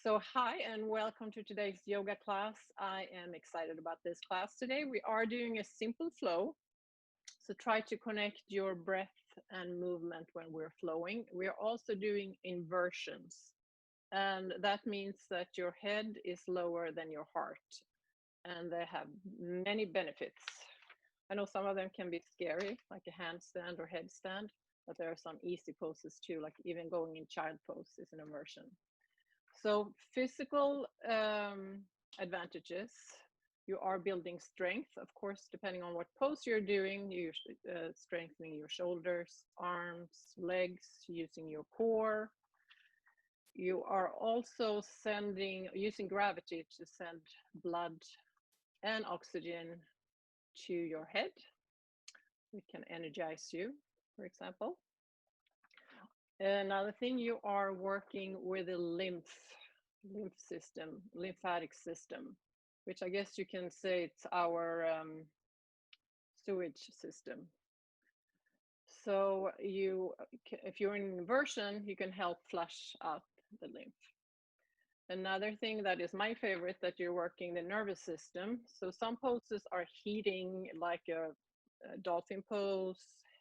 So hi and welcome to today's yoga class. I am excited about this class today. We are doing a simple flow. So try to connect your breath and movement when we're flowing. We're also doing inversions. And that means that your head is lower than your heart. And they have many benefits. I know some of them can be scary, like a handstand or headstand, but there are some easy poses too, like even going in child pose is an inversion. So physical advantages, you are building strength, of course, depending on what pose you're doing, you're strengthening your shoulders, arms, legs, using your core. You are also using gravity to send blood and oxygen to your head. We can energize you, for example. Another thing, you are working with the lymph system, lymphatic system, which I guess you can say it's our sewage system. So if you're in inversion, you can help flush out the lymph. Another thing that is my favorite, that you're working the nervous system. So some poses are heating, like a dolphin pose,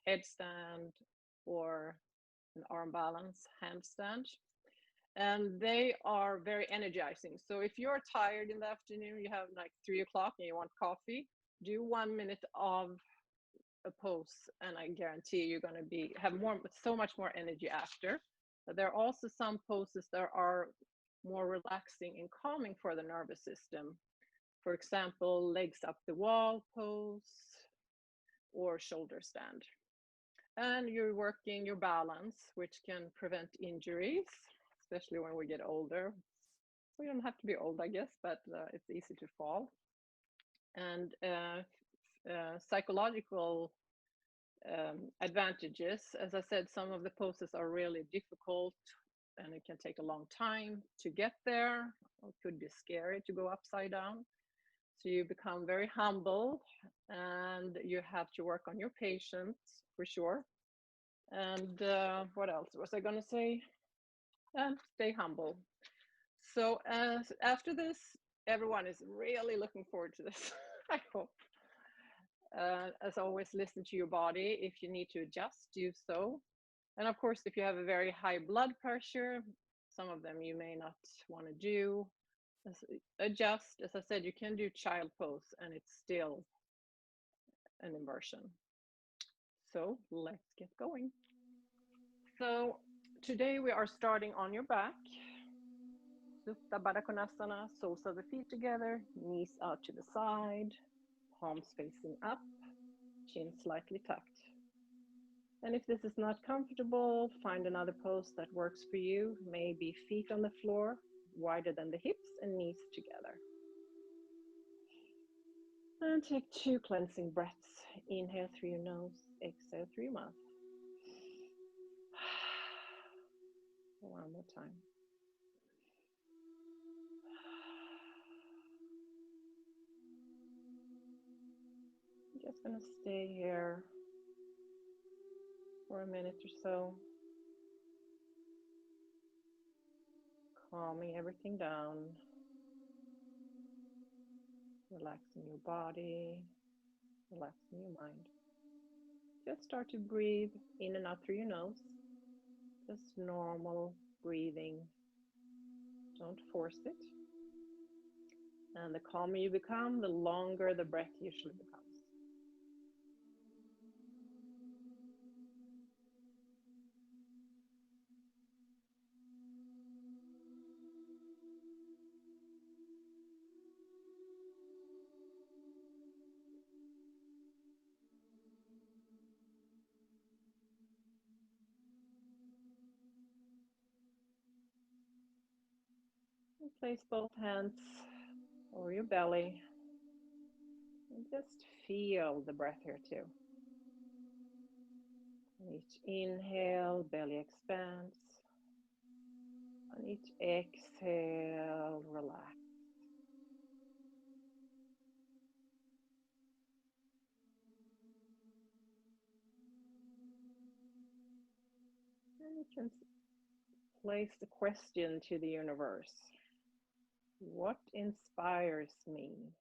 headstand, or an arm balance handstand. And they are very energizing. So if you're tired in the afternoon, you have like 3 o'clock and you want coffee, do 1 minute of a pose, and I guarantee you're going to have so much more energy after. But there are also some poses that are more relaxing and calming for the nervous system. For example, legs up the wall pose or shoulder stand. And you're working your balance, which can prevent injuries, especially when we get older. We don't have to be old, I guess, but it's easy to fall. And psychological advantages, as I said, some of the poses are really difficult and it can take a long time to get there. It could be scary to go upside down. So you become very humble, and you have to work on your patience for sure. And what else was I going to say? And stay humble. So after this, everyone is really looking forward to this. I hope. As always, listen to your body. If you need to adjust, do so. And of course, if you have a very high blood pressure, some of them you may not want to do. Adjust. As I said, you can do child pose and it's still an inversion. So let's get going. So today we are starting on your back. Supta Baddha Konasana, soles of the feet together, knees out to the side, palms facing up, chin slightly tucked. And if this is not comfortable, find another pose that works for you. Maybe feet on the floor, wider than the hips, and knees together. And take 2 cleansing breaths. Inhale through your nose, exhale through your mouth. One more time. I'm just going to stay here for a minute or so, calming everything down, relaxing your body, relaxing your mind. Just start to breathe in and out through your nose. Just normal breathing. Don't force it. And the calmer you become, the longer the breath usually becomes. And place both hands over your belly. And just feel the breath here too. On each inhale, belly expands. On each exhale, relax. And you can place the question to the universe. What inspires me?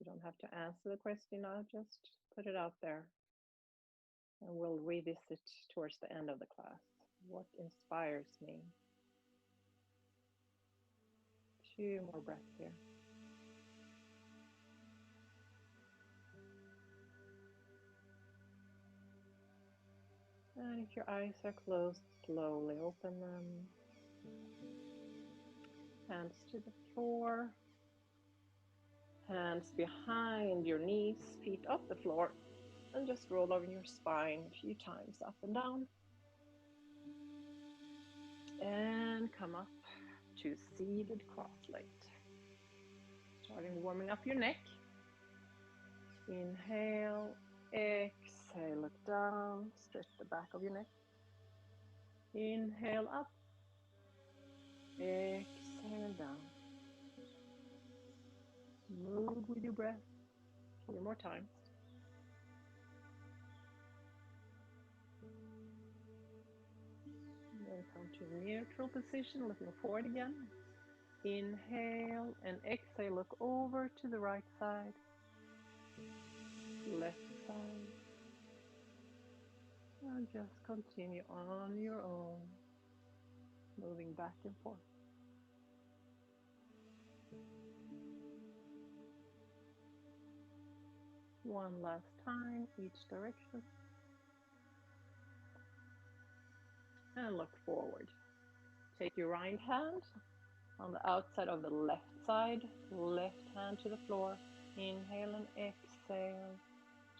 You don't have to answer the question now, just put it out there. And we'll revisit towards the end of the class. What inspires me? 2 more breaths here. And if your eyes are closed, slowly open them. Hands to the floor. Hands behind your knees, feet off the floor. And just roll over your spine a few times, up and down. And come up to seated cross-legged. Starting warming up your neck. Inhale, exhale, look down, stretch the back of your neck. Inhale up, exhale down. Move with your breath a few more times. And then come to neutral position, looking forward again. Inhale and exhale, look over to the right side, left side. And just continue on your own, moving back and forth. One last time, each direction. And look forward. Take your right hand on the outside of the left side, left hand to the floor. Inhale and exhale.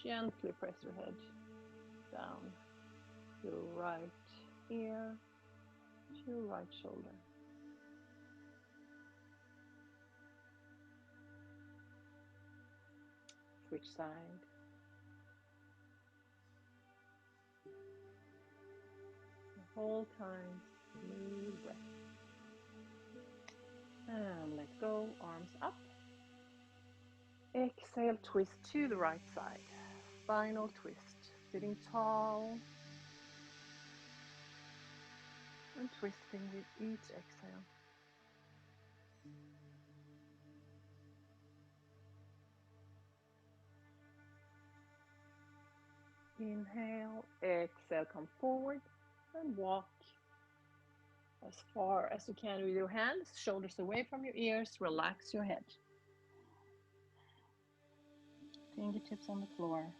Gently press your head down. Your right ear to your right shoulder. Switch side. The whole time, smooth breath. And let go, arms up. Exhale, twist to the right side. Final twist, sitting tall. And twisting with each exhale. Inhale, exhale, come forward and walk as far as you can with your hands, shoulders away from your ears, relax your head. Fingertips on the floor.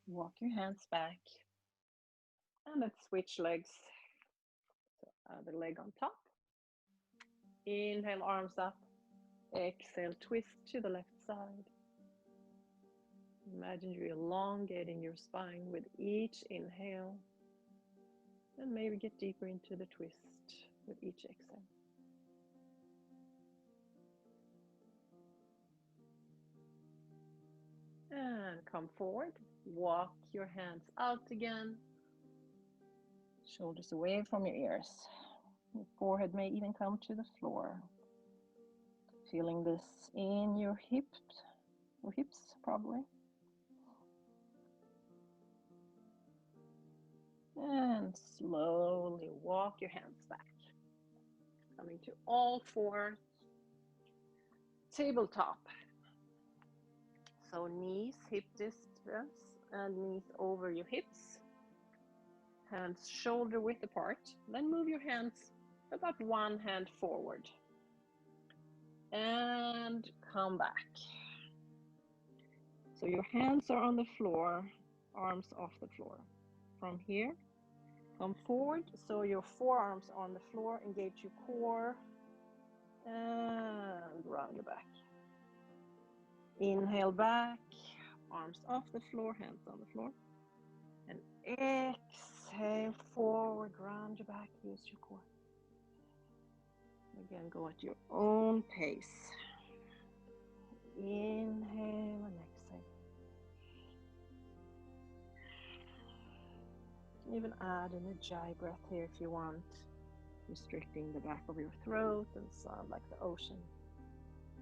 Walk your hands back. And let's switch legs. So other leg on top. Inhale, arms up. Exhale, twist to the left side. Imagine you're elongating your spine with each inhale. And maybe get deeper into the twist with each exhale. And come forward. Walk your hands out again. Shoulders away from your ears. Your forehead may even come to the floor. Feeling this in your hips probably. And slowly walk your hands back. Coming to all fours. Tabletop. So knees hip distance and knees over your hips. Hands shoulder width apart. Then move your hands about one hand forward. And come back. So your hands are on the floor, arms off the floor. From here, come forward. So your forearms are on the floor, engage your core. And round your back. Inhale back, arms off the floor, hands on the floor. And exhale forward, round your back, use your core. Again, go at your own pace. Inhale and exhale. You can even add an energize breath here if you want, restricting the back of your throat and sound like the ocean.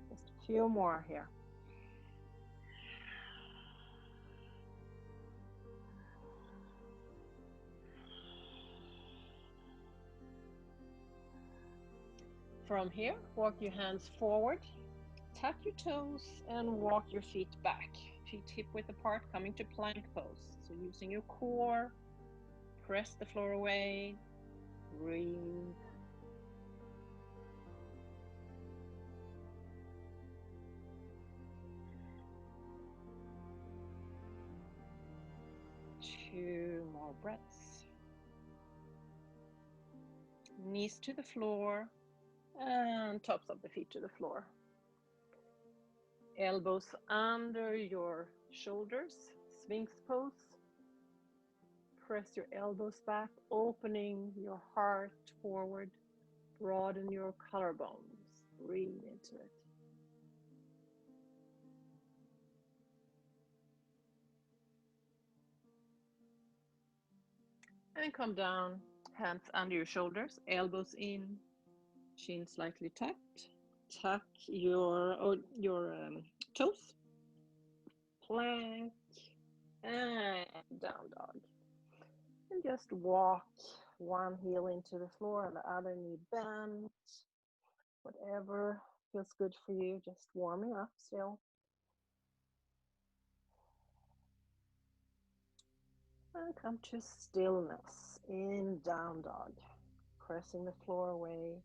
Just a few more here. From here, walk your hands forward, tap your toes, and walk your feet back. Feet hip width apart, coming to plank pose. So using your core, press the floor away, breathe. Two more breaths. Knees to the floor and tops of the feet to the floor. Elbows under your shoulders, Sphinx pose. Press your elbows back, opening your heart forward. Broaden your collarbones. Breathe into it. And come down, hands under your shoulders, elbows in, chin slightly tucked. Tuck your toes. Plank and down dog. And just walk one heel into the floor and the other knee bent. Whatever feels good for you, just warming up still. And come to stillness in down dog. Pressing the floor away.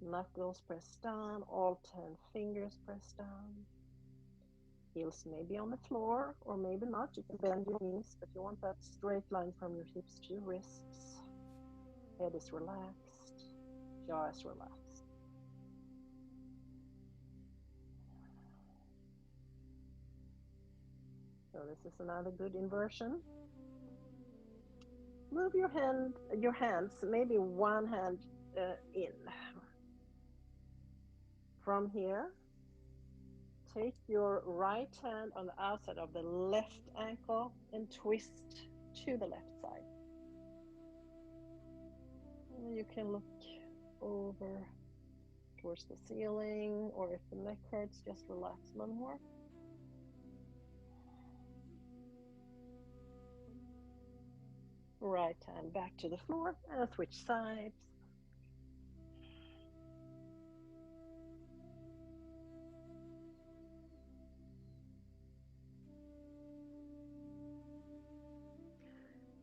Knuckles press down, all 10 fingers press down. Heels may be on the floor or maybe not. You can bend your knees, but you want that straight line from your hips to your wrists. Head is relaxed, jaw is relaxed. So this is another good inversion. Move your hands, maybe one hand in. From here, take your right hand on the outside of the left ankle and twist to the left side. And you can look over towards the ceiling, or if the neck hurts, just relax a little more. Right hand back to the floor and switch sides.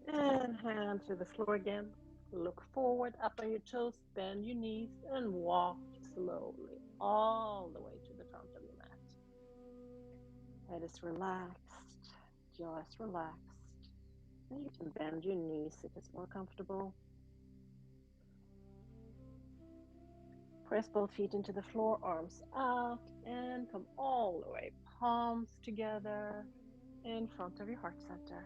And hand to the floor again. Look forward, up on your toes, bend your knees, and walk slowly all the way to the front of your mat. Head is relaxed, jaw is relaxed. And you can bend your knees if it's more comfortable. Press both feet into the floor, arms out, and come all the way, palms together in front of your heart center.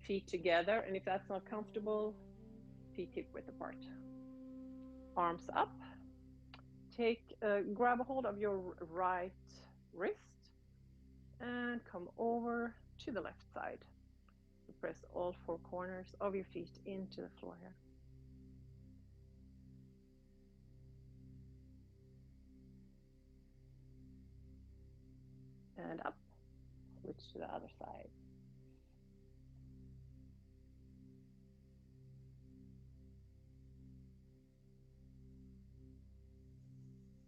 Feet together, and if that's not comfortable, feet hip width apart. Arms up. Grab a hold of your right wrist and come over to the left side. Press all four corners of your feet into the floor here. And up. Switch to the other side.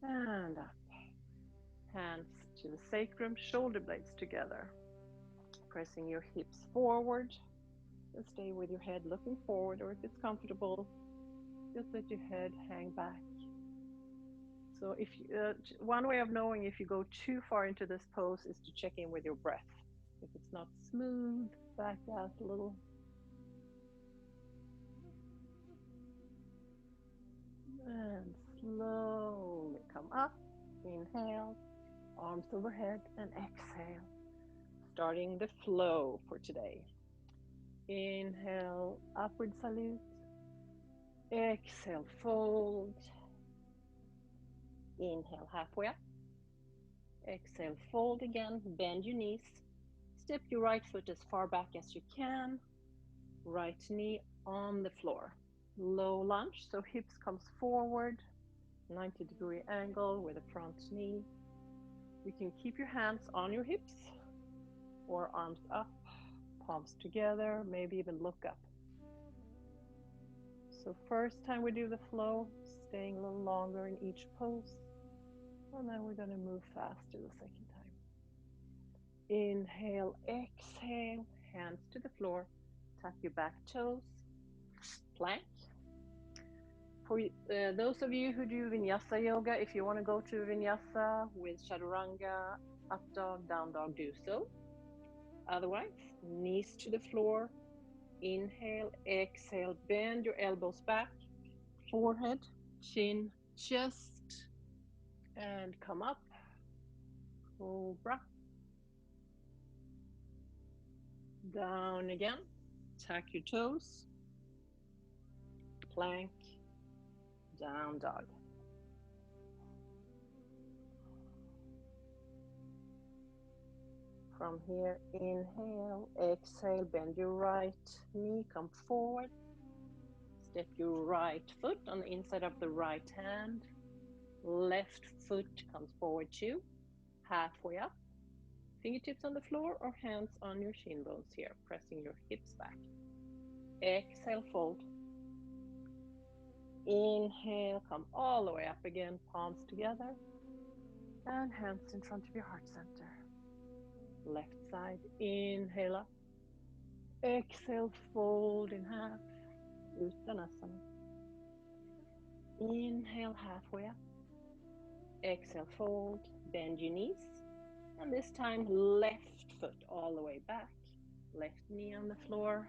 And up. Hands to the sacrum, shoulder blades together. Pressing your hips forward. And stay with your head looking forward, or if it's comfortable, just let your head hang back. So if one way of knowing if you go too far into this pose is to check in with your breath. If it's not smooth, back out a little. And slowly come up. Inhale, arms overhead, and exhale. Starting the flow for today. Inhale, upward salute. Exhale, fold. Inhale, halfway up. Exhale, fold again, bend your knees. Step your right foot as far back as you can. Right knee on the floor. Low lunge, so hips comes forward. 90-degree angle with the front knee. You can keep your hands on your hips or arms up, palms together, maybe even look up. So first time we do the flow, staying a little longer in each pose. And then we're going to move faster the second time. Inhale, exhale, hands to the floor. Tuck your back toes, plank. For those of you who do vinyasa yoga, if you want to go to vinyasa with chaturanga, up dog, down dog, do so. Otherwise, knees to the floor. Inhale, exhale, bend your elbows back, forehead, chin, chest, and come up. Cobra. Down again. Tuck your toes. Plank. Down dog. From here, inhale, exhale, bend your right knee, come forward. Step your right foot on the inside of the right hand. Left foot comes forward too, halfway up. Fingertips on the floor or hands on your shin bones here, pressing your hips back. Exhale, fold. Inhale, come all the way up again, palms together. And hands in front of your heart center. Left side, inhale up. Exhale, fold in half. Uttanasana. Inhale, halfway up. Exhale, fold, bend your knees. And this time, left foot all the way back. Left knee on the floor.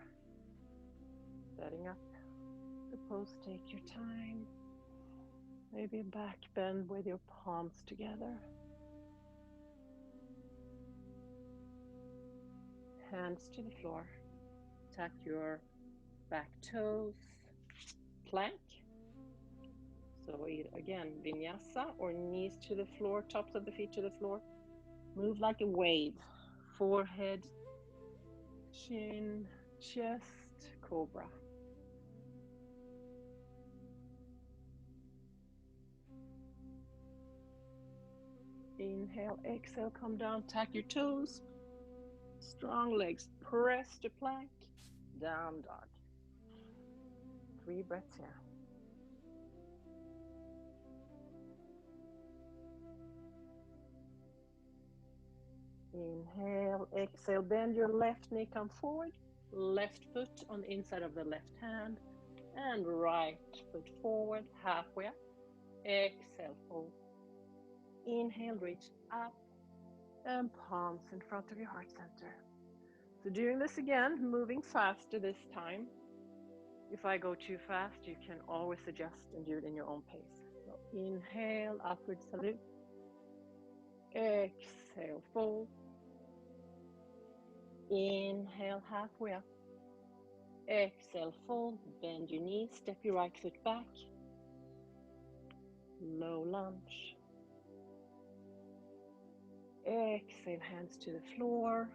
Setting up the pose, take your time. Maybe a back bend with your palms together. Hands to the floor. Tuck your back toes. Plank. So again, vinyasa or knees to the floor, tops of the feet to the floor. Move like a wave. Forehead, chin, chest, cobra. Inhale, exhale, come down, tuck your toes. Strong legs, press to plank, down dog. 3 breaths here. Inhale, exhale, bend your left knee, come forward. Left foot on the inside of the left hand. And right foot forward, halfway up. Exhale, fold. Inhale, reach up. And palms in front of your heart center. So doing this again, moving faster this time. If I go too fast, you can always adjust and do it in your own pace. So inhale, upward salute. Exhale, fold. Inhale, halfway up. Exhale, fold. Bend your knees, step your right foot back. Low lunge. Exhale, hands to the floor.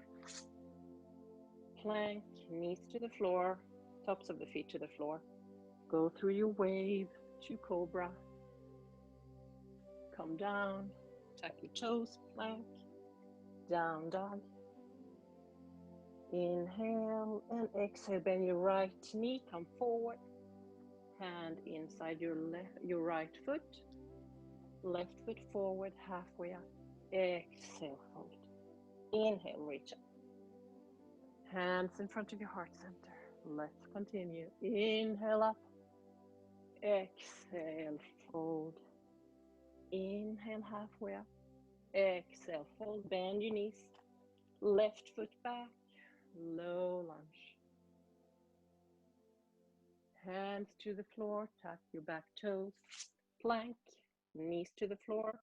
Plank, knees to the floor, tops of the feet to the floor. Go through your wave to cobra. Come down, tuck your toes, plank, down dog. Inhale and exhale, bend your right knee, come forward. Hand inside your right foot. Left foot forward, halfway up. Exhale, fold. Inhale, reach up. Hands in front of your heart center. Let's continue. Inhale up. Exhale, fold. Inhale, halfway up. Exhale, fold. Bend your knees. Left foot back. Low lunge. Hands to the floor. Tuck your back toes. Plank. Knees to the floor.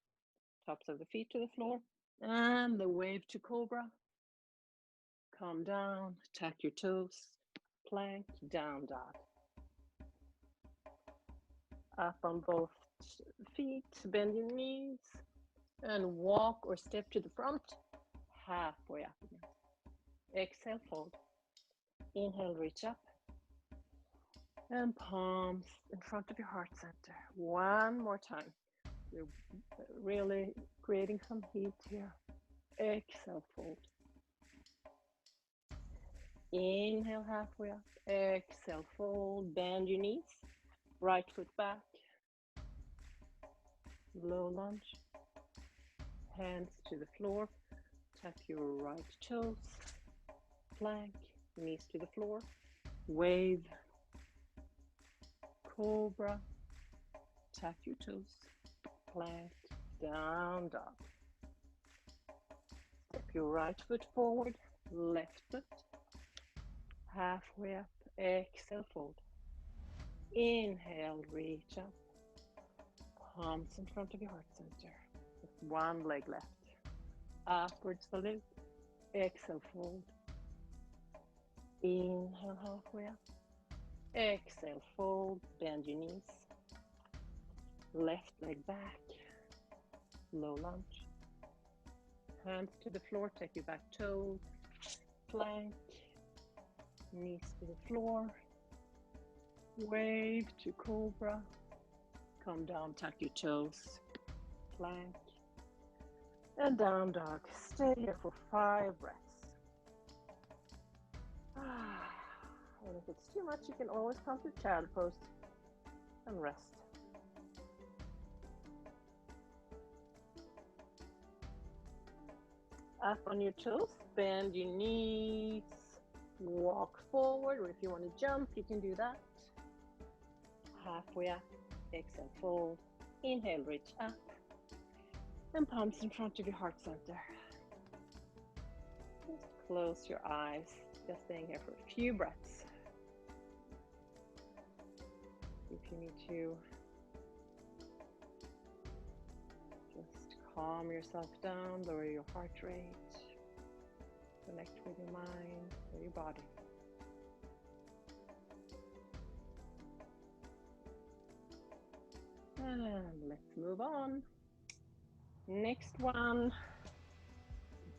Tops of the feet to the floor. And the wave to cobra. Come down. Tuck your toes. Plank. Down dog. Up on both feet. Bend your knees. And walk or step to the front. Halfway up again. Exhale, fold. Inhale, reach up. And palms in front of your heart center. One more time. You're really creating some heat here. Exhale, fold. Inhale, halfway up. Exhale, fold. Bend your knees. Right foot back, low lunge, hands to the floor, tap your right toes, plank, knees to the floor, wave, cobra, tap your toes, plank, down dog. Step your right foot forward, left foot, halfway up, exhale, fold. Inhale, reach up, palms in front of your heart center. With one leg left. Upwards salute, exhale, fold. Inhale, halfway up. Exhale, fold, bend your knees. Left leg back, low lunge. Hands to the floor, take your back toes, plank, knees to the floor. Wave to cobra. Come down, tuck your toes, plank, and down dog. Stay here for 5 breaths. And if it's too much, you can always come to child pose and rest. Up on your toes, bend your knees, walk forward, or if you want to jump, you can do that. Halfway up, exhale, fold. Inhale, reach up, and palms in front of your heart center. Just close your eyes, just staying here for a few breaths. If you need to just calm yourself down, lower your heart rate, connect with your mind, with your body. And let's move on. Next one,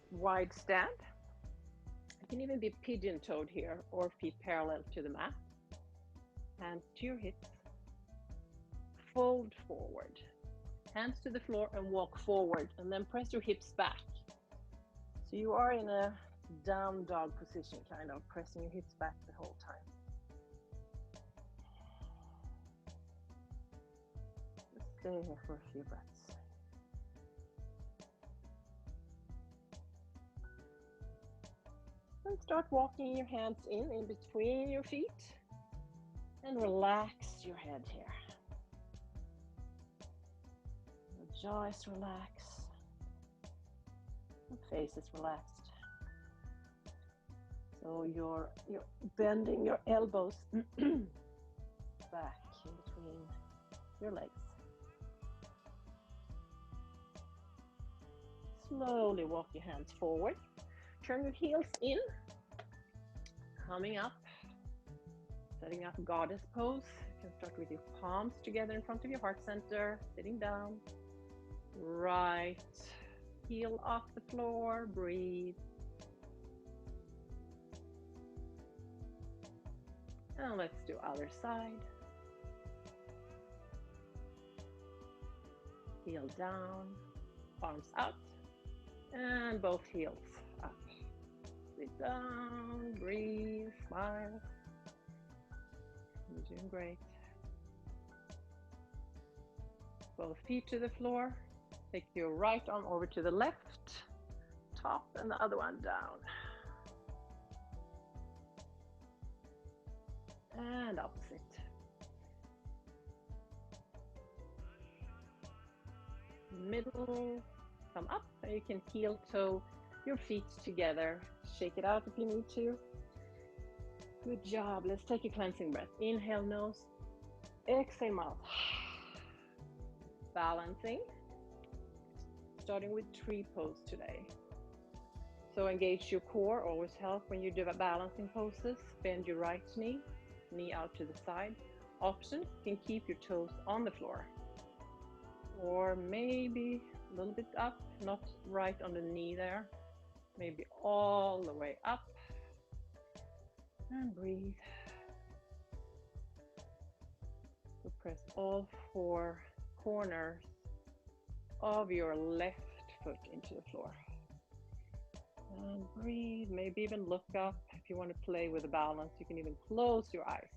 wide stand. You can even be pigeon-toed here or feet parallel to the mat. Hands to your hips. Fold forward. Hands to the floor and walk forward, and then press your hips back. So you are in a down dog position, kind of pressing your hips back the whole time. Just stay here for a few breaths. And start walking your hands in between your feet, and relax your head here. Your jaw is relaxed. The face is relaxed. So you're bending your elbows back in between your legs. Slowly walk your hands forward. Turn your heels in, coming up, setting up goddess pose. You can start with your palms together in front of your heart center, sitting down. Right heel off the floor, breathe. And let's do other side. Heel down, arms out, and both heels up. Sit down, breathe, smile. You're doing great. Both feet to the floor. Take your right arm over to the left, top, and the other one down. And opposite. Middle, come up, and you can heel toe your feet together. Shake it out if you need to. Good job. Let's take a cleansing breath. Inhale, nose. Exhale, mouth. Balancing. Starting with tree pose today. So engage your core, always help when you do balancing poses. Bend your right knee, knee out to the side. Option, you can keep your toes on the floor. Or maybe a little bit up, not right on the knee there. Maybe all the way up. And breathe. So press all 4 corners of your left foot into the floor. And breathe, maybe even look up. If you want to play with the balance, you can even close your eyes.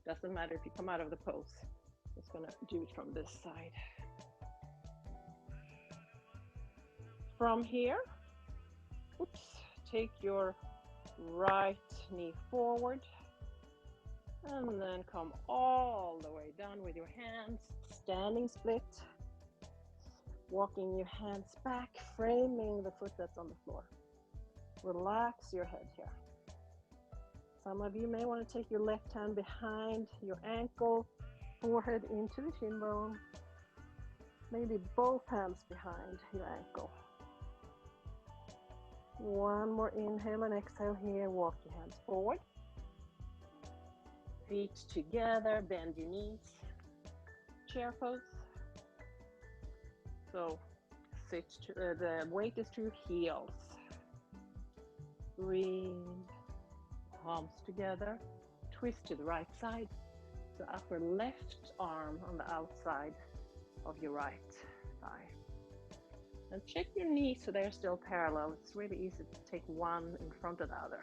Doesn't matter if you come out of the pose. Just gonna do it from this side. From here, oops, take your right knee forward and then come all the way down with your hands, standing split, walking your hands back, framing the foot that's on the floor. Relax your head here. Some of you may want to take your left hand behind your ankle, forehead into the shin bone, maybe both hands behind your ankle. One more inhale and exhale here. Walk your hands forward. Feet together, bend your knees. Chair pose. So sit to, the weight is to your heels. Breathe. Palms together. Twist to the right side. So upper left arm on the outside of your right thigh. And check your knees so they're still parallel. It's really easy to take one in front of the other.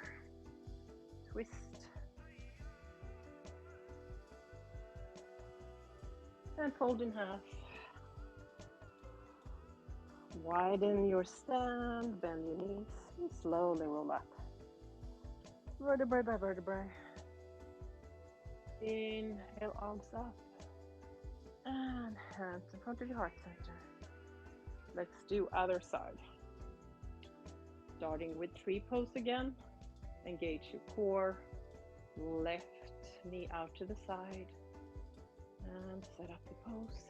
Twist. And fold in half. Widen your stand, bend your knees, and slowly roll up. Vertebrae by vertebrae. Inhale, arms up. And hands in front of your heart center. Let's do other side. Starting with tree pose again. Engage your core. Left knee out to the side. And set up the pose.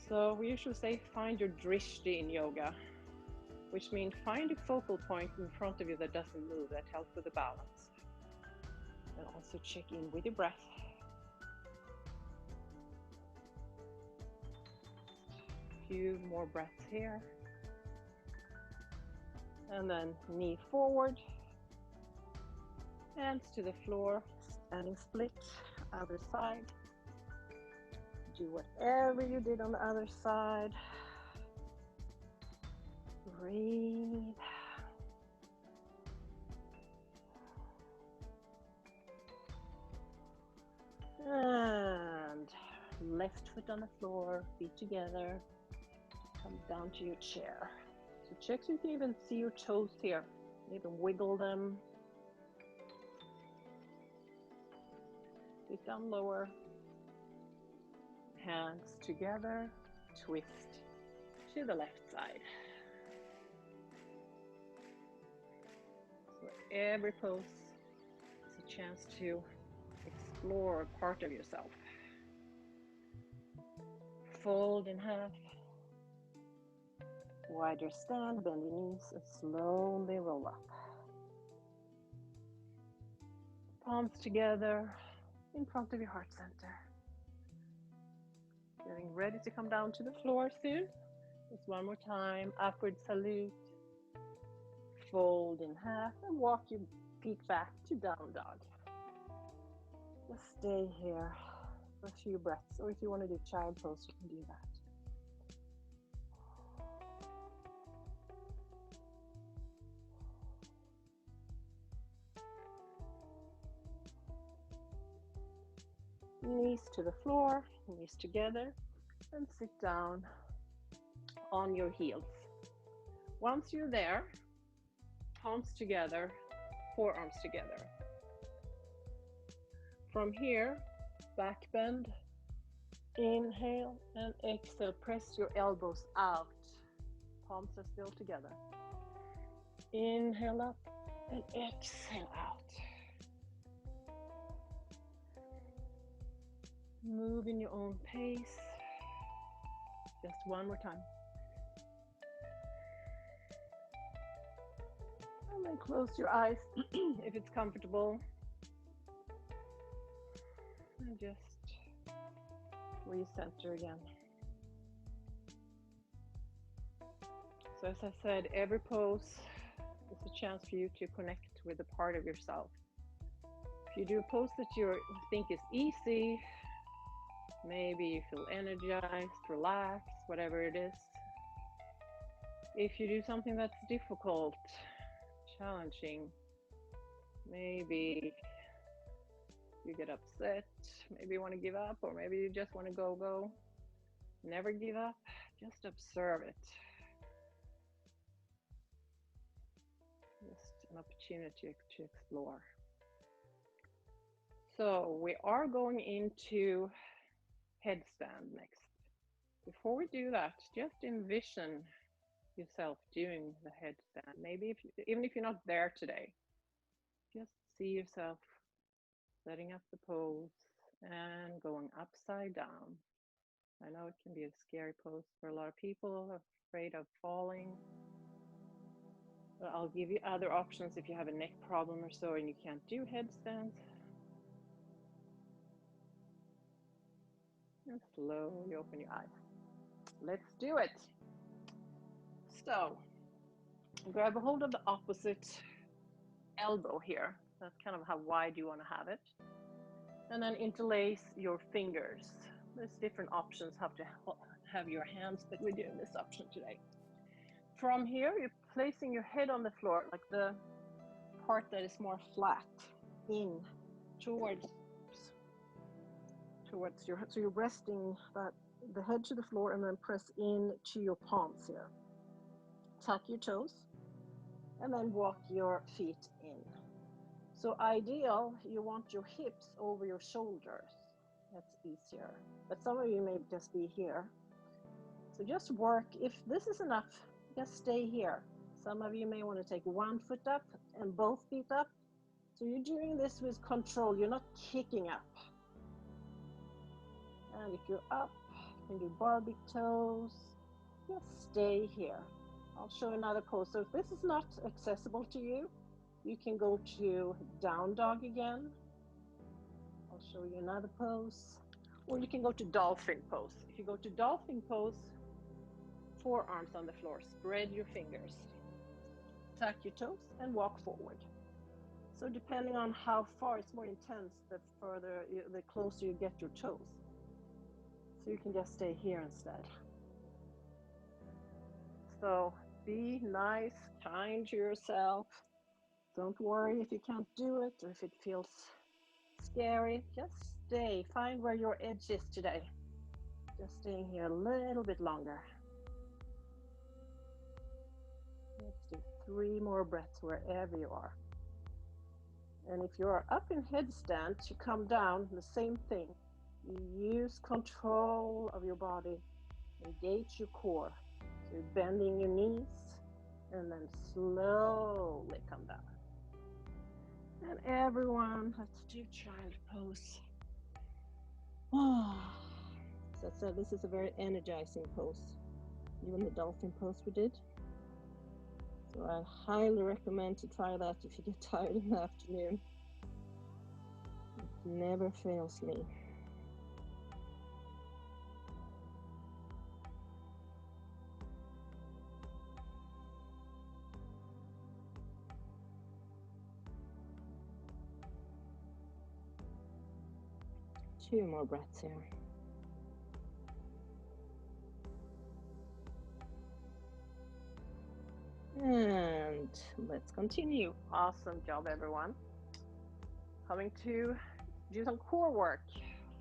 So we usually say find your drishti in yoga, which means find a focal point in front of you that doesn't move, that helps with the balance. And also check in with your breath. A few more breaths here. And then knee forward. Hands to the floor, standing split, other side. Do whatever you did on the other side. Breathe. And left foot on the floor, feet together. Come down to your chair. So check so you can even see your toes here. Even wiggle them. Sit down lower. Hands together, twist to the left side. So every pose is a chance to explore a part of yourself. Fold in half. Wider stand, bend your knees, and slowly roll up. Palms together in front of your heart center. Getting ready to come down to the floor soon. Just one more time, upward salute. Fold in half and walk your feet back to down dog. Just stay here for a few breaths, or if you want to do child pose, you can do that. Knees to the floor, knees together, and sit down on your heels. Once you're there, palms together, forearms together. From here, back bend, inhale and exhale, press your elbows out. Palms are still together. Inhale up and exhale out. Move in your own pace. Just one more time. And then close your eyes if it's comfortable. And just recenter again. So as I said, every pose is a chance for you to connect with a part of yourself. If you do a pose that you think is easy, maybe you feel energized, relaxed, whatever it is. If you do something that's difficult, challenging, maybe You get upset, maybe you want to give up, or maybe you just want to go. Never give up, just observe it. Just an opportunity to explore. So we are going into headstand next. Before we do that, just envision yourself doing the headstand. Maybe even if you're not there today, just see yourself setting up the pose and going upside down. I know it can be a scary pose for a lot of people, afraid of falling. But I'll give you other options if you have a neck problem or so and you can't do headstands. And slowly open your eyes. Let's do it. So, grab a hold of the opposite elbow here. That's kind of how wide you want to have it. And then interlace your fingers. There's different options how to have your hands, but we're doing this option today. From here, you're placing your head on the floor, like the part that is more flat, in towards your, so you're resting the head to the floor and then press in to your palms here. Tuck your toes and then walk your feet in. So ideal, you want your hips over your shoulders. That's easier. But some of you may just be here. So just work. If this is enough, just stay here. Some of you may want to take one foot up and both feet up. So you're doing this with control. You're not kicking up. And if you're up, you can do Barbie toes. Just stay here. I'll show another pose. So if this is not accessible to you, you can go to down dog again. I'll show you another pose. Or you can go to dolphin pose. If you go to dolphin pose, forearms on the floor, spread your fingers. Tuck your toes and walk forward. So depending on how far, it's more intense the closer you get your toes. So you can just stay here instead. So be nice, kind to yourself. Don't worry if you can't do it or if it feels scary. Just stay. Find where your edge is today. Just staying here a little bit longer. Let's do 3 more breaths wherever you are. And if you are up in headstand, to come down, the same thing. You use control of your body. Engage your core. So you're bending your knees and then slowly come down. And everyone has to do child pose. As I said, this is a very energizing pose. Even the dolphin pose we did. So I highly recommend to try that if you get tired in the afternoon. It never fails me. Two more breaths here. And let's continue. Awesome job, everyone. Coming to do some core work,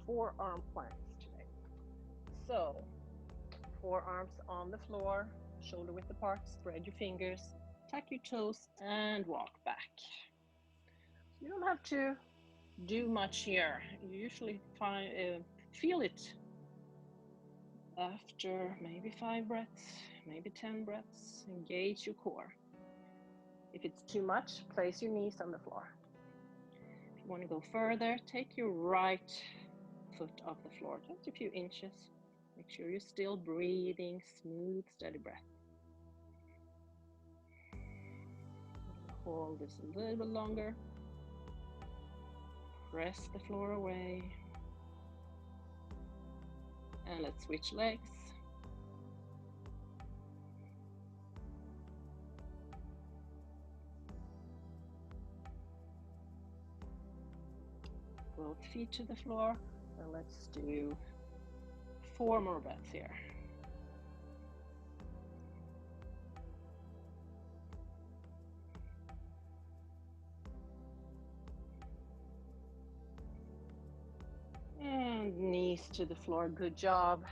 forearm planks today. So, forearms on the floor, shoulder width apart, spread your fingers, tuck your toes, and walk back. You don't have to do much here. You usually feel it after maybe 5 breaths, maybe 10 breaths. Engage your core. If it's too much, place your knees on the floor. If you want to go further, take your right foot off the floor, just a few inches. Make sure you're still breathing, smooth, steady breath. Hold this a little bit longer. Press the floor away. And let's switch legs. Both feet to the floor. And let's do 4 more breaths here. to the floor. Good job.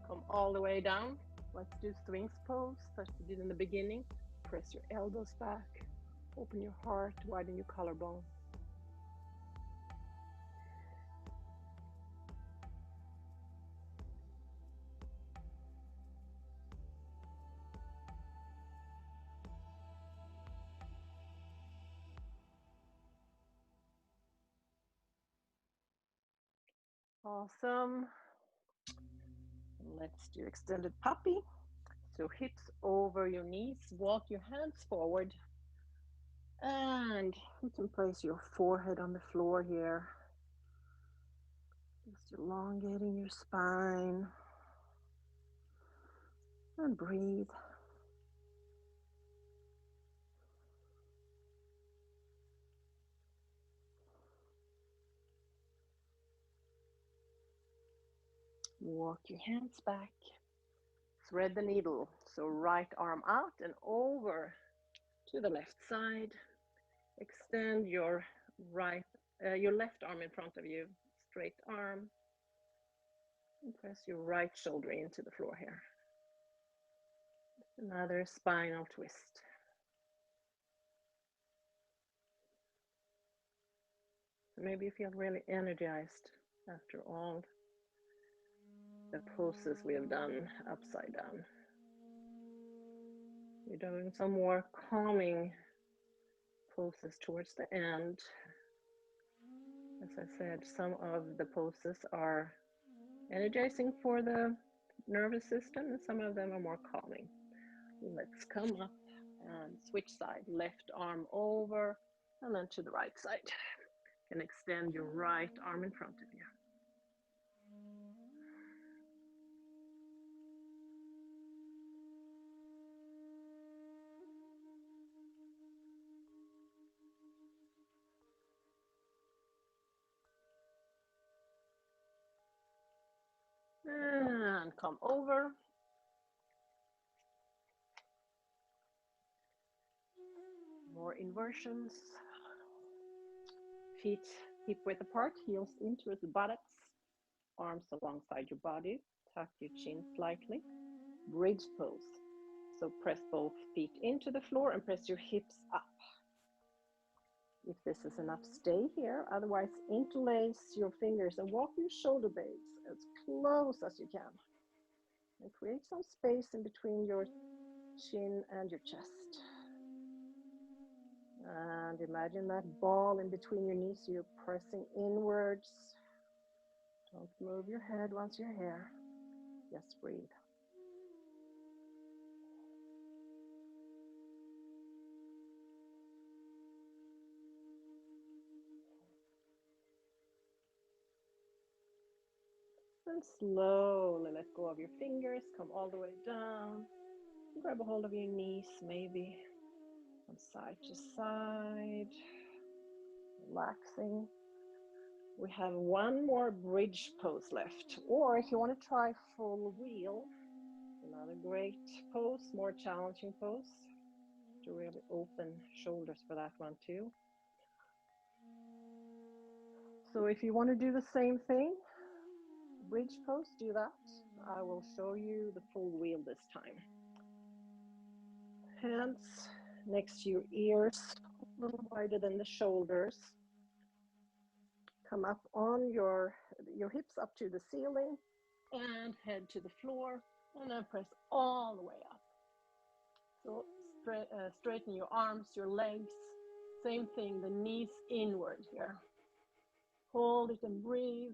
Come all the way down. Let's do Sphinx pose, as we did in the beginning. Press your elbows back. Open your heart, widen your collarbone. Awesome. Let's do extended puppy. So hips over your knees, walk your hands forward, and you can place your forehead on the floor here. Just elongating your spine. And breathe. Walk your hands back. Thread the needle. So right arm out and over to the left side. Extend your left arm in front of you. Straight arm. And press your right shoulder into the floor here. Another spinal twist. Maybe you feel really energized after all the poses we have done upside down. We're doing some more calming poses towards the end. As I said, some of the poses are energizing for the nervous system and some of them are more calming. Let's come up and switch side. Left arm over and then to the right side. You can extend your right arm in front of you. And come over. More inversions. Feet hip width apart, heels in towards the buttocks. Arms alongside your body. Tuck your chin slightly. Bridge pose. So press both feet into the floor and press your hips up. If this is enough, stay here. Otherwise, interlace your fingers and walk your shoulder blades as close as you can. And create some space in between your chin and your chest. And imagine that ball in between your knees, you're pressing inwards. Don't move your head once you're here. Just breathe. And slowly let go of your fingers, come all the way down. Grab a hold of your knees, maybe from side to side, relaxing. We have one more bridge pose left, or if you want to try full wheel, another great pose, more challenging pose, to really open shoulders for that one too. So if you want to do the same thing, bridge pose, do that. I will show you the full wheel this time. Hands next to your ears, a little wider than the shoulders. Come up on your hips up to the ceiling and head to the floor, and then press all the way up. So straighten your arms, your legs. Same thing, the knees inward here. Hold it and breathe.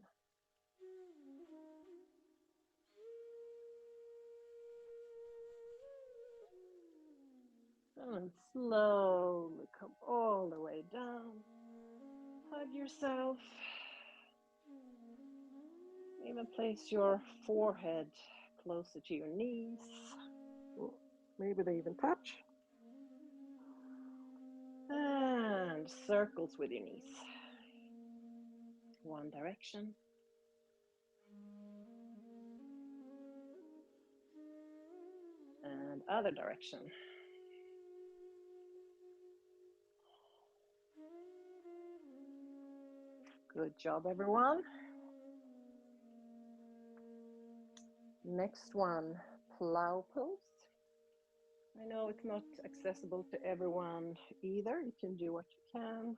And slowly come all the way down. Hug yourself. Even place your forehead closer to your knees. Maybe they even touch. And circles with your knees. One direction. And other direction. Good job, everyone. Next one, plow pose. I know it's not accessible to everyone either. You can do what you can.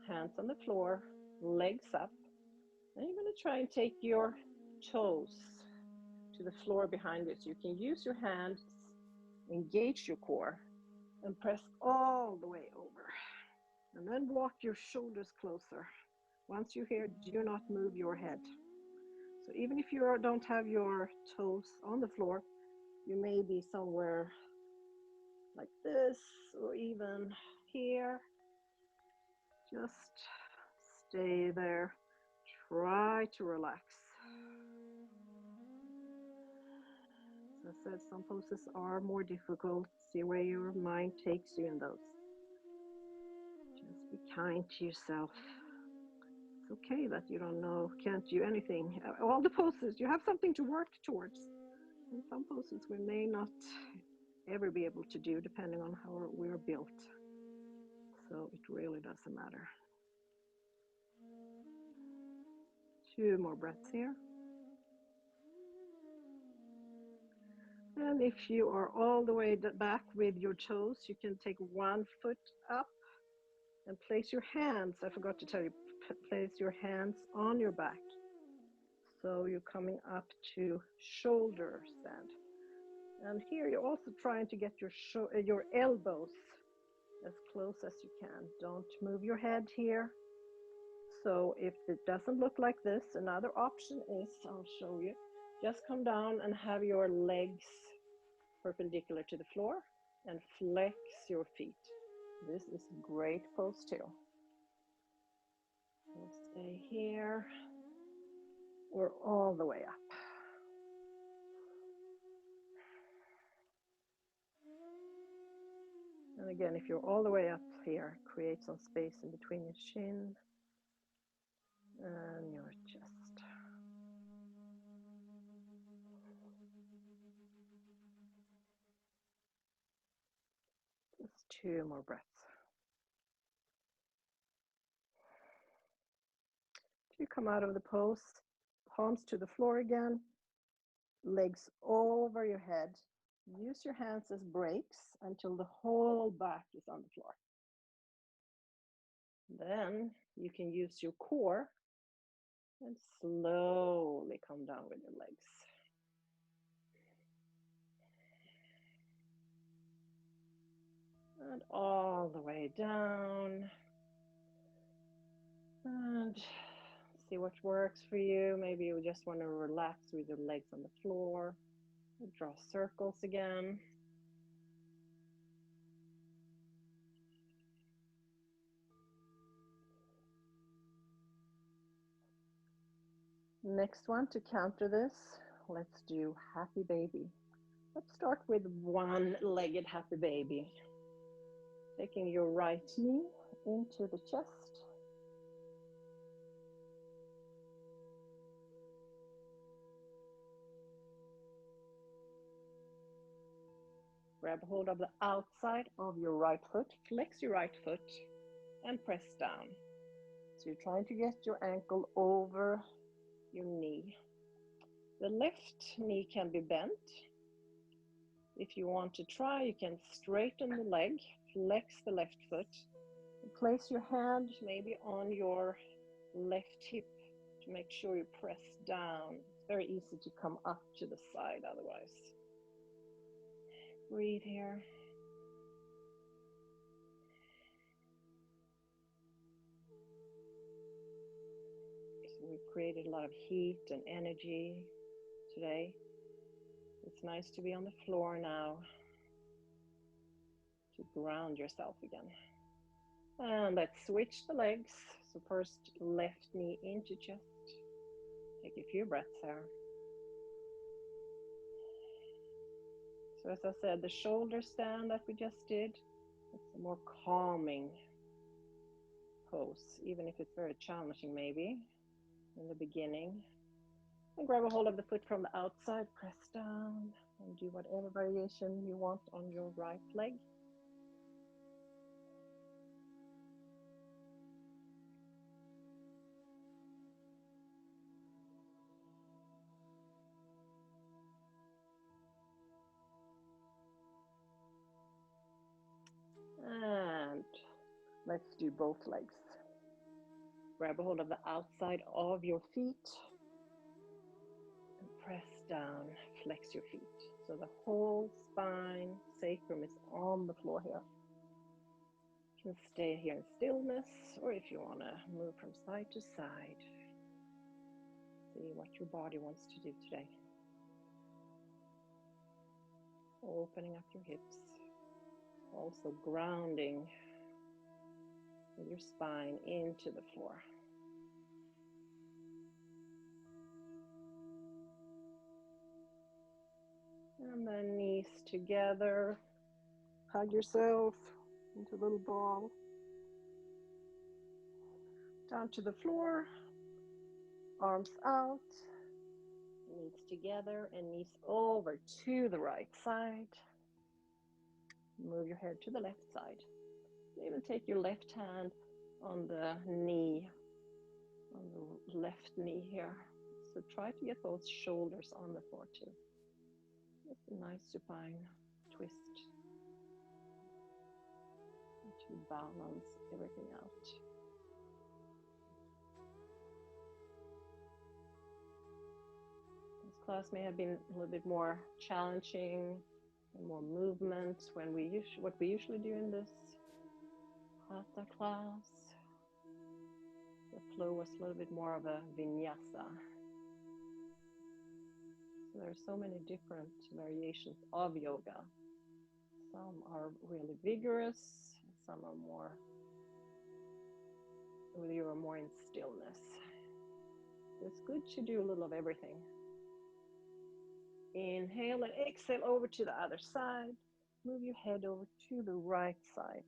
Hands on the floor, legs up. And you're going to try and take your toes to the floor behind you. So you can use your hands, engage your core, and press all the way over. And then walk your shoulders closer. Once you're here, do not move your head. So even if you don't have your toes on the floor, you may be somewhere like this, or even here. Just stay there. Try to relax. As I said, some poses are more difficult. See where your mind takes you in those. Just be kind to yourself. It's okay that you don't know, can't do anything. All the poses, you have something to work towards. And some poses we may not ever be able to do depending on how we're built. So it really doesn't matter. 2 more breaths here. And if you are all the way back with your toes, you can take 1 foot up and place your hands, I forgot to tell you, place your hands on your back. So you're coming up to shoulder stand. And here you're also trying to get your elbows as close as you can. Don't move your head here. So if it doesn't look like this, another option is, I'll show you, just come down and have your legs perpendicular to the floor and flex your feet. This is a great pose too. We'll stay here or all the way up. And again, if you're all the way up here, create some space in between your chin and your chest. Just 2 more breaths. You come out of the pose, palms to the floor again, legs over your head. Use your hands as brakes until the whole back is on the floor. Then you can use your core and slowly come down with your legs. And all the way down. And see what works for you. Maybe you just want to relax with your legs on the floor. Draw circles again. Next one, to counter this, let's do happy baby. Let's start with one-legged happy baby. Taking your right knee into the chest. Grab hold of the outside of your right foot, flex your right foot, and press down. So you're trying to get your ankle over your knee. The left knee can be bent. If you want to try, you can straighten the leg, flex the left foot, and place your hand maybe on your left hip to make sure you press down. It's very easy to come up to the side otherwise. Breathe here. So we created a lot of heat and energy today. It's nice to be on the floor now, to ground yourself again. And let's switch the legs. So first, left knee into chest. Take a few breaths here. So as I said, the shoulder stand that we just did, it's a more calming pose, even if it's very challenging maybe in the beginning. And grab a hold of the foot from the outside, press down, and do whatever variation you want on your right leg. Let's do both legs. Grab a hold of the outside of your feet and press down, flex your feet. So the whole spine, sacrum is on the floor here. You can stay here in stillness, or if you want to move from side to side, see what your body wants to do today. Opening up your hips, also grounding with your spine into the floor. And then knees together, hug yourself into a little ball. Down to the floor, arms out, knees together and knees over to the right side. Move your head to the left side. Even take your left hand on the knee, on the left knee here. So try to get both shoulders on the floor too. Just a nice supine twist to balance everything out. This class may have been a little bit more challenging and more movement when what we usually do in this Hatha class. The flow was a little bit more of a vinyasa. So there are so many different variations of yoga. Some are really vigorous, some are more, where you are more in stillness. It's good to do a little of everything. Inhale and exhale over to the other side. Move your head over to the right side.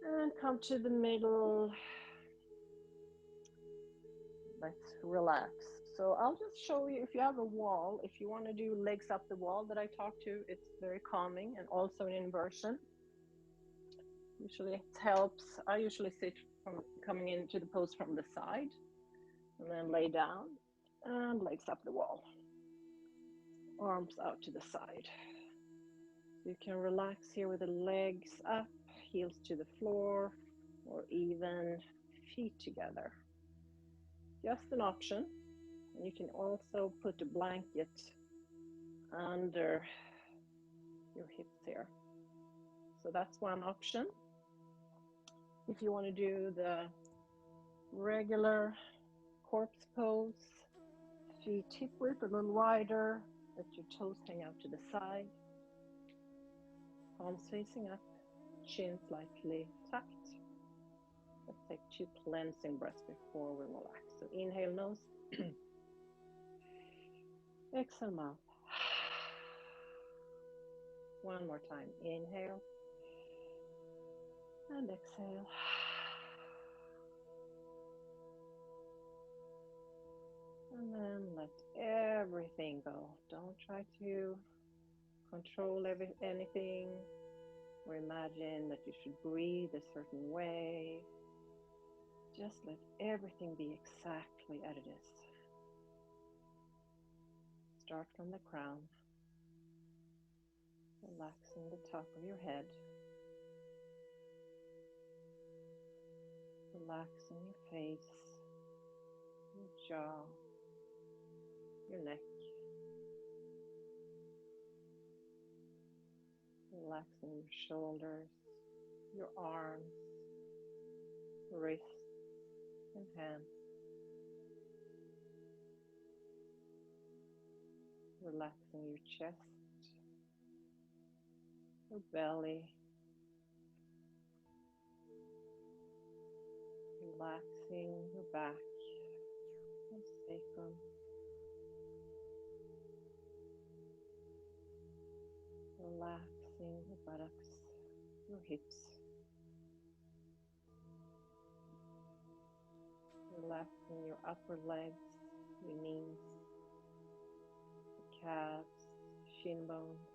And come to the middle. Let's relax. So I'll just show you, if you have a wall, if you want to do legs up the wall that I talked to, it's very calming, and also an inversion. Usually it helps. I usually sit from coming into the pose from the side, and then lay down and legs up the wall. Arms out to the side. You can relax here with the legs up, heels to the floor, or even feet together. Just an option. And you can also put a blanket under your hips here. So that's one option. If you want to do the regular corpse pose, feet hip width a little wider, let your toes hang out to the side, palms facing up, chin slightly tucked. Let's take 2 cleansing breaths before we relax. So inhale nose, exhale mouth. One more time, inhale and exhale. And then let everything go. Don't try to control anything or imagine that you should breathe a certain way. Just let everything be exactly as it is. Start from the crown, relaxing the top of your head, relaxing your face, your jaw, your neck, relaxing your shoulders, your arms, wrists, and hands. Relaxing your chest, your belly, relaxing your back and sacrum, relaxing your buttocks, your hips, relaxing your upper legs, your knees, calves, shin bones,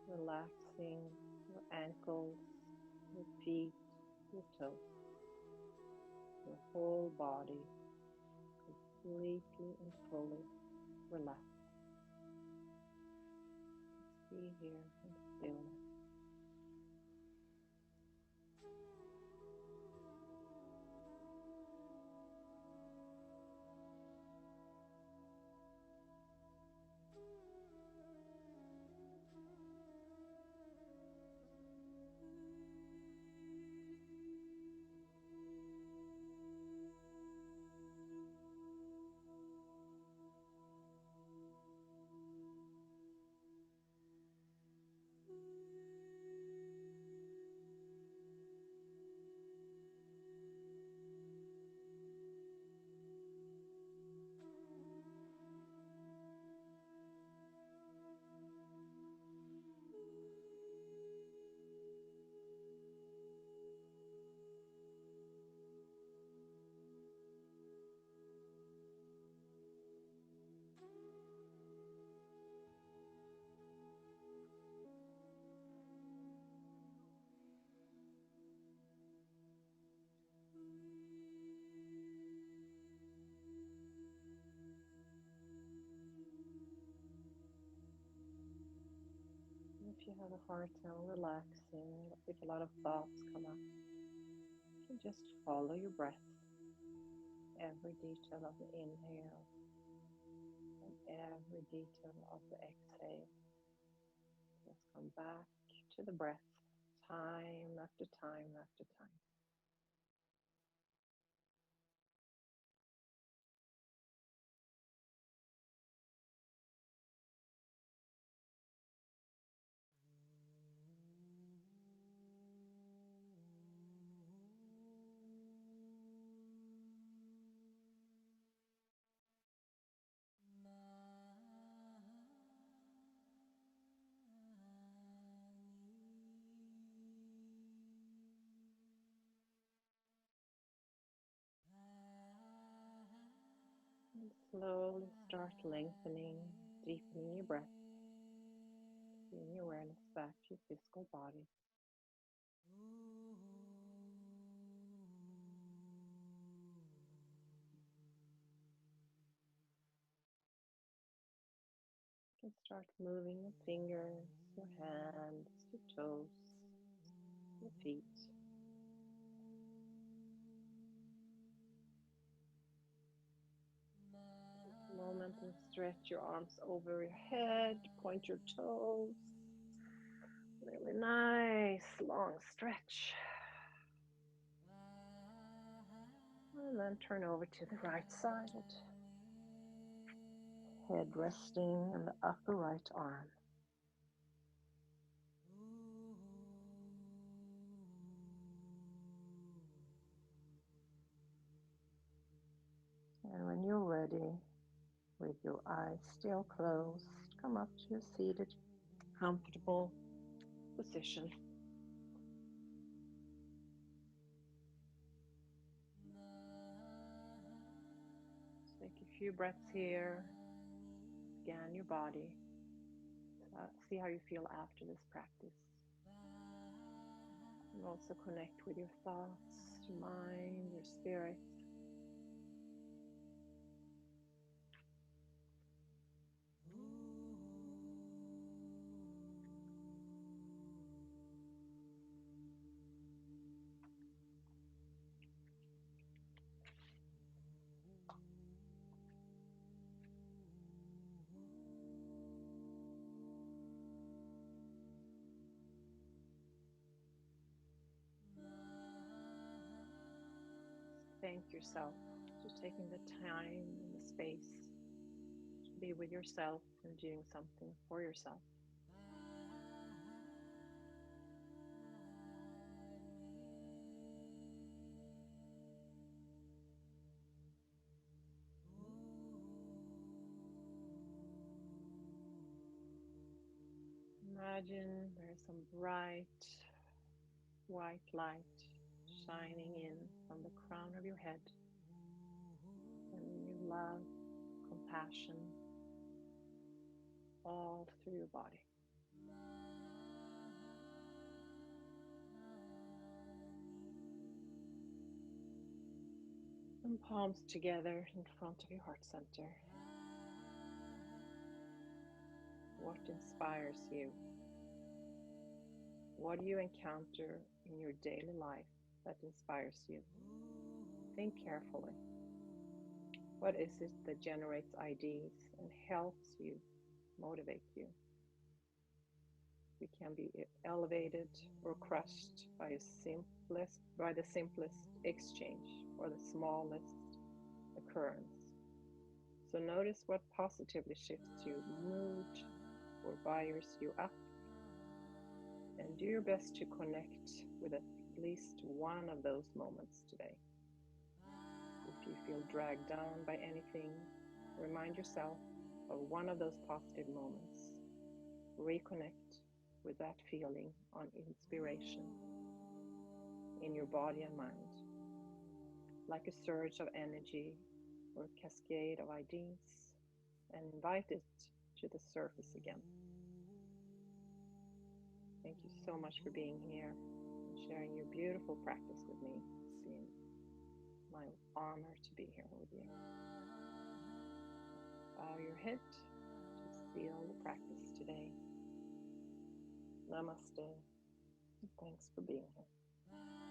relaxing your ankles, your feet, your toes, your whole body completely and fully relaxed. Just be here in stillness. If you have a hard time relaxing, if a lot of thoughts come up, you can just follow your breath, every detail of the inhale and every detail of the exhale. Just come back to the breath, time after time after time. And slowly start lengthening, deepening your breath, bringing your awareness back to your physical body. You can start moving your fingers, your hands, your toes, your feet. Take a moment and stretch your arms over your head, point your toes. Really nice, long stretch. And then turn over to the right side. Head resting in the upper right arm. And when you're ready, with your eyes still closed, come up to a seated, comfortable position. Take a few breaths here, scan your body, see how you feel after this practice. And also connect with your thoughts, your mind, your spirit. Thank yourself for taking the time and the space to be with yourself and doing something for yourself. Imagine there's some bright white light shining in from the crown of your head, and you love compassion all through your body. And palms together in front of your heart center. What inspires you? What do you encounter in your daily life that inspires you? Think carefully. What is it that generates ideas and helps you, motivate you? We can be elevated or crushed by the simplest exchange or the smallest occurrence. So notice what positively shifts your mood or fires you up, and do your best to connect with at least one of those moments today. If you feel dragged down by anything, remind yourself of one of those positive moments. Reconnect with that feeling on inspiration in your body and mind, like a surge of energy or a cascade of ideas, and invite it to the surface again. Thank you so much for being here and sharing your beautiful practice with me. It's been my honor to be here with you. Bow your head to seal the practice today. Namaste. Thanks for being here.